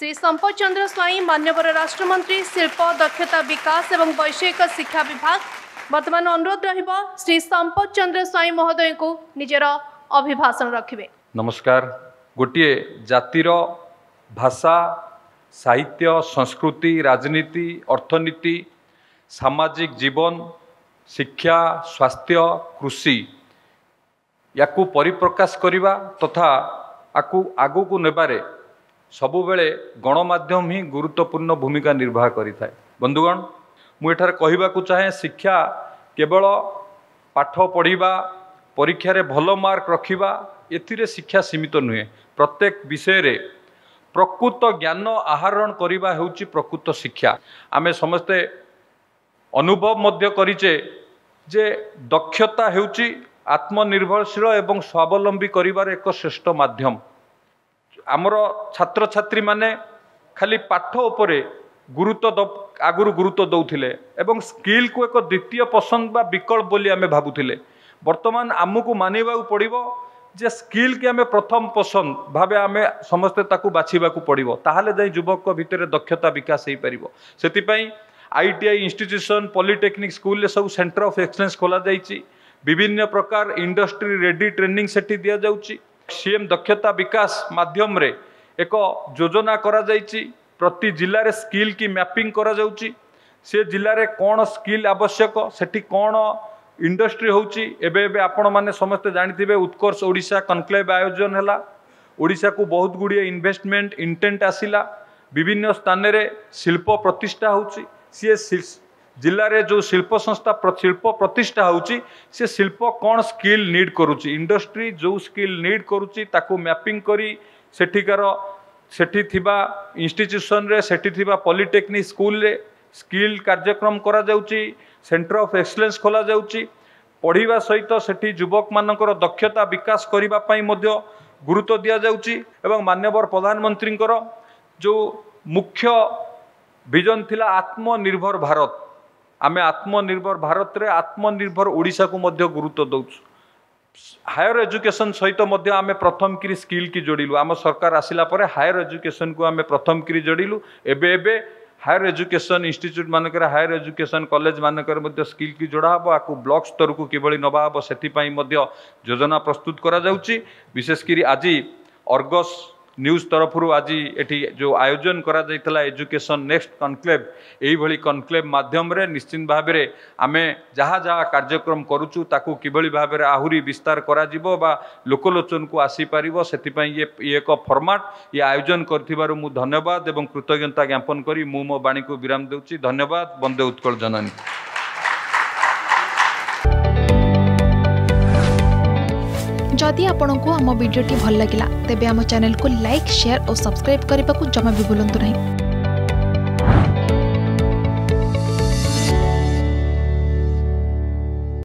श्री संपत चंद्र स्वाई मान्यवर राष्ट्रमंत्री शिल्प दक्षता विकास एवं वैषयिक शिक्षा विभाग वर्तमान अनुरोध रहिबा श्री संपत चंद्र स्वाई महोदय को निजर अभिभाषण रखिबे। नमस्कार। गोटे जातिर भाषा साहित्य संस्कृति राजनीति अर्थनीति सामाजिक जीवन शिक्षा स्वास्थ्य कृषि याकू परिप्रकाश करिबा तथा आगू को नेबारे सबुबेले गणमाध्यम ही गुरुत्वपूर्ण भूमिका निर्वाह करिथाय। बंधुगण मुझे कहवाकू चाहे शिक्षा केवल पाठ पढ़ा परीक्षा रे भल मार्क रखिबा एथिरे शिक्षा सीमित नुहे। प्रत्येक विषय रे प्रकृत ज्ञान आहरण करिबा हेउची प्रकृत शिक्षा। आमे समस्ते अनुभव मध्य करिचे जे दक्षता हेउची आत्मनिर्भरशील एवं स्वावलंबी करिबार एक श्रेष्ठ माध्यम। आमर छात्र छात्री माने खाली पाठ उपरे आगुरु गुरुत्व दौथिले एवं स्किल को एक द्वितीय पसंद बा विकल्प बोली आमे भाबुथिले। वर्तमान आमको मानिबा पड़िबो जे स्किल के आमे प्रथम पसंद भाबे आमे समस्ते ताकू बाछिबाकू पड़िबो, ताहाले जाई युवक भितर दक्षता विकास होई परिबो। सेति पई ITI institution polytechnic school sub centre of excellence खोला जाइछि। विभिन्न प्रकार इंडस्ट्री रेडी ट्रेनिंग सेठी दिया जाउछि। सीएम दक्षता विकास माध्यम रे एक योजना करा जाइछि। प्रति जिल्ला रे स्किल की मैपिंग करा जाउछि। से जिल्ला रे कोन स्किल आवश्यक सेठी कोन इंडस्ट्री होउछि। एबे आपण माने समस्त जानिथिबे उत्कर्ष ओडिशा कनक्लेव आयोजन हैला। ओडिशा को बहुत गुड़िए इन्वेस्टमेंट इंटेंट आसिला। विभिन्न स्थान रे शिल्प प्रतिष्ठा होउछि। सी जिल्ला रे जो शिल्प संस्था शिल्प प्रतिष्ठा होउछि से शिल्प कौन स्किल नीड करुछि। इंडस्ट्री जो स्किल नीड करुछि ताकू मैपिंग करी सेठी थिबा इंस्टीट्यूशन रे सेठी थिबा पॉलिटेक्निक स्कूल रे स्किल कार्यक्रम करा जाउछि। सेंटर ऑफ एक्सलेंस खोला जाउछि। पढ़िबा सहित सेठी युवक मानकर दक्षता विकास करिबा पई मध्य गुरुत्व दिया जाउछि। एवं माननीय प्रधानमंत्री जो मुख्य विजन थिला आत्मनिर्भर भारत, आमे आत्मनिर्भर भारत रे आत्मनिर्भर ओडिशा को मध्य गुरुत्व दउछु। हायर एजुकेशन सहित मध्य आमे प्रथम किरी स्किल की जोड़िलु। आम सरकार आसिला परे हायर एजुकेशन को आमे प्रथम किरी जोड़िलु। एबे हायर एजुकेशन इंस्टीट्यूट मानकर हायर एजुकेशन कॉलेज मानकर मध्य स्किल की जोड़ा हबो। आकु ब्लॉक स्तर को किबळी नबा हबो सेति पई मध्य योजना प्रस्तुत करा जाउची। विशेष करी आज अर्गस न्यूज तरफ आज एटी जो आयोजन करा जाइतला एजुकेशन नेक्स्ट कनक्लेव, एही भली कनक्लेव माध्यम रे निश्चित भाव में आमे जहाँ जहाँ कार्यक्रम करूचु ताकू किभली भाव में आहुरी विस्तार करा जिवो बा लोकलोचन को आसी पारिबो। सेति पई ये एक फॉर्मेट ये आयोजन करथिबारु मु धन्यवाद एवं कृतज्ञता ज्ञापन करी मु मो बाणी को विराम देउची। धन्यवाद। वंदे उत्कल जननी। जदि आपंक आम भिडी भल लगा तेब आम चैनल को लाइक शेयर और सब्सक्राइब करने को जमा भी भूलु नहीं।